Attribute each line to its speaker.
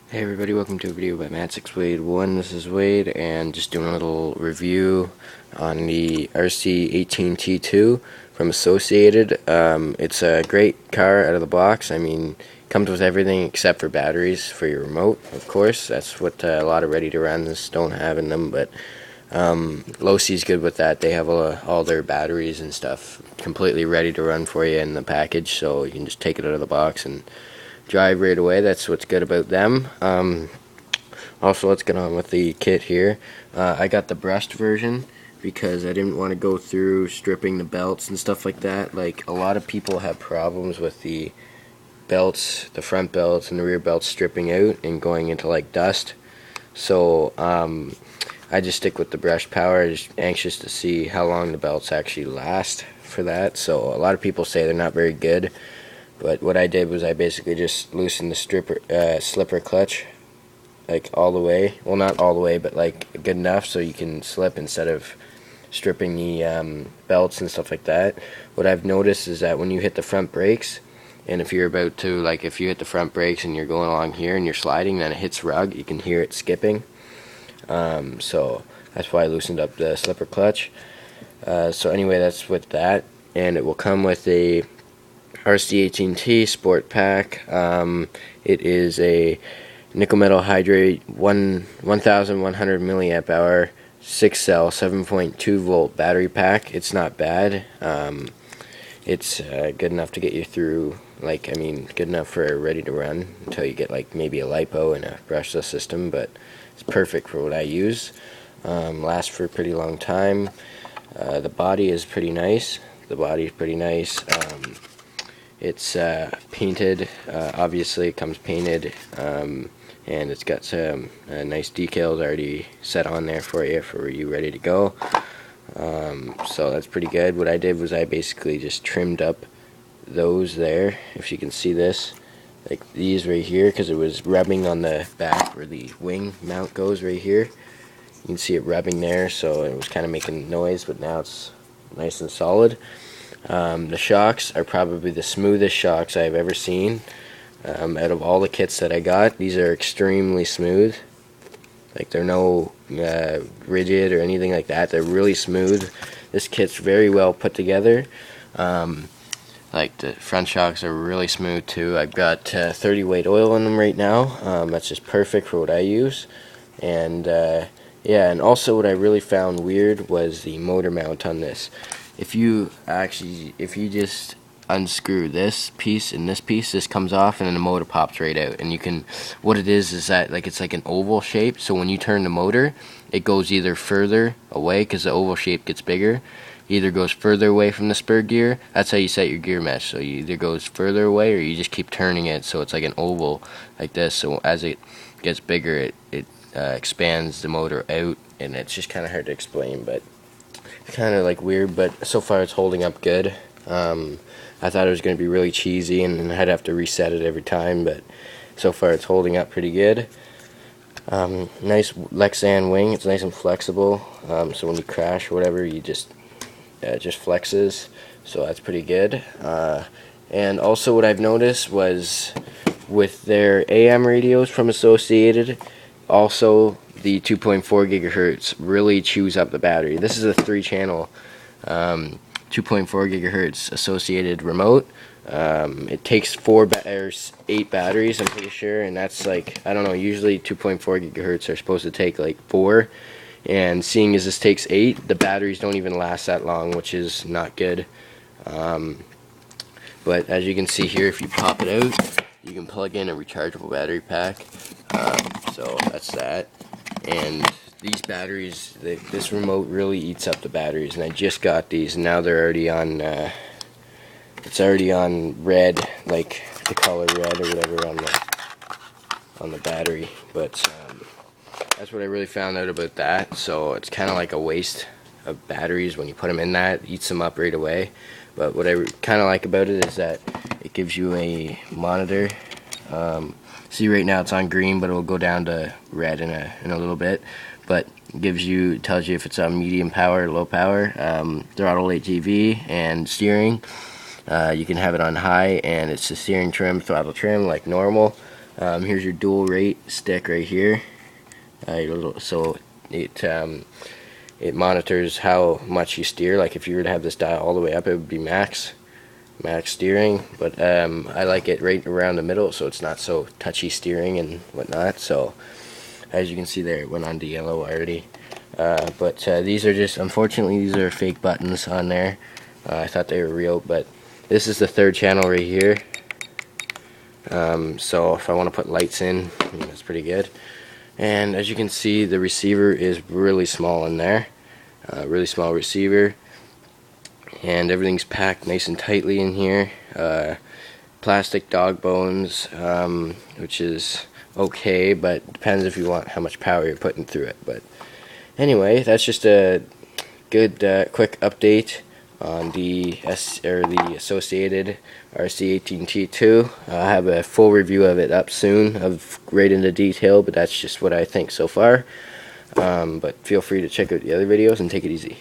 Speaker 1: Hey everybody, welcome to a video by Matt6Wade1. This is Wade, and just doing a little review on the rc18t2 from Associated. It's a great car out of the box. I mean, comes with everything except for batteries for your remote, of course. That's what a lot of ready-to-runs don't have in them, but Losi's good with that. They have all their batteries and stuff completely ready to run for you in the package, so you can just take it out of the box and drive right away. That's what's good about them. Also, let's get on with the kit here. I got the brushed version because I didn't want to go through stripping the belts and stuff like that. Like, a lot of people have problems with the belts, the front belts and the rear belts stripping out and going into like dust. So I just stick with the brush power. I'm just anxious to see how long the belts actually last for that. So a lot of people say they're not very good, but what I did was I basically just loosened the slipper clutch like all the way. Well, not all the way, but like good enough so you can slip instead of stripping the belts and stuff like that. What I've noticed is that when you hit the front brakes, and if you're about to, like, if you hit the front brakes and you're going along here and you're sliding, then it hits rug, you can hear it skipping. So that's why I loosened up the slipper clutch. So anyway, that's with that, and it will come with a rc18t Sport Pack. It is a nickel metal hydride 1100 milliamp hour 6-cell 7.2 volt battery pack. It's not bad. It's good enough to get you through, like, I mean, good enough for ready to run until you get like maybe a lipo and a brushless system, but it's perfect for what I use. Lasts for a pretty long time. The body is pretty nice. It's painted. Obviously it comes painted, and it's got some nice decals already set on there for you ready to go. So that's pretty good. What I did was I basically just trimmed up those there, if you can see this, like these right here, because it was rubbing on the back where the wing mount goes right here. You can see it rubbing there, so it was kind of making noise, but now it's nice and solid. The shocks are probably the smoothest shocks I've ever seen. Out of all the kits that I got, these are extremely smooth. Like, they're no rigid or anything like that. They're really smooth. This kit's very well put together. Like, the front shocks are really smooth too. I've got 30 weight oil in them right now. That's just perfect for what I use. And yeah, and also what I really found weird was the motor mount on this. If you just unscrew this piece and this piece, this comes off and then the motor pops right out. And you can, what it is that, like, it's like an oval shape, so when you turn the motor, it goes either further away because the oval shape gets bigger, either goes further away from the spur gear. That's how you set your gear mesh, so you either goes further away or you just keep turning it so it's like an oval like this. So as it gets bigger, it expands the motor out, and it's just kind of hard to explain, but kind of like weird, but so far it's holding up good. I thought it was going to be really cheesy and I'd have to reset it every time, but so far it's holding up pretty good. Nice Lexan wing. It's nice and flexible, so when you crash or whatever, you just it just flexes, so that's pretty good. And also what I've noticed was with their AM radios from Associated, also the 2.4 gigahertz really chews up the battery. This is a 3-channel 2.4 gigahertz Associated remote. It takes 8 batteries, I'm pretty sure, and that's like, I don't know, usually 2.4 gigahertz are supposed to take like 4, and seeing as this takes 8, the batteries don't even last that long, which is not good. But as you can see here, if you pop it out, you can plug in a rechargeable battery pack. So that's that. And these batteries, this remote really eats up the batteries, and I just got these, and now they're already on, it's already on red, like the color red or whatever on the battery. But that's what I really found out about that. So it's kind of like a waste of batteries when you put them in that. It eats them up right away. But what I kind of like about it is that it gives you a monitor. See, right now it's on green, but it will go down to red in a little bit. But it tells you if it's on medium power, low power, throttle, ATV, and steering. You can have it on high, and it's the steering trim, throttle trim like normal. Here's your dual rate stick right here. So it monitors how much you steer. Like if you were to have this dial all the way up, it would be max steering, but I like it right around the middle, so it's not so touchy steering and whatnot. So as you can see there, it went on to yellow already. But these are just, unfortunately, these are fake buttons on there. I thought they were real, but this is the third channel right here. So if I want to put lights in, that's pretty good. And as you can see, the receiver is really small in there. Really small receiver. And everything's packed nice and tightly in here. Plastic dog bones, which is okay, but depends if you want how much power you're putting through it. But anyway, that's just a good quick update on the associated rc18t2. I have a full review of it up soon, of right into detail, but that's just what I think so far. But feel free to check out the other videos and take it easy.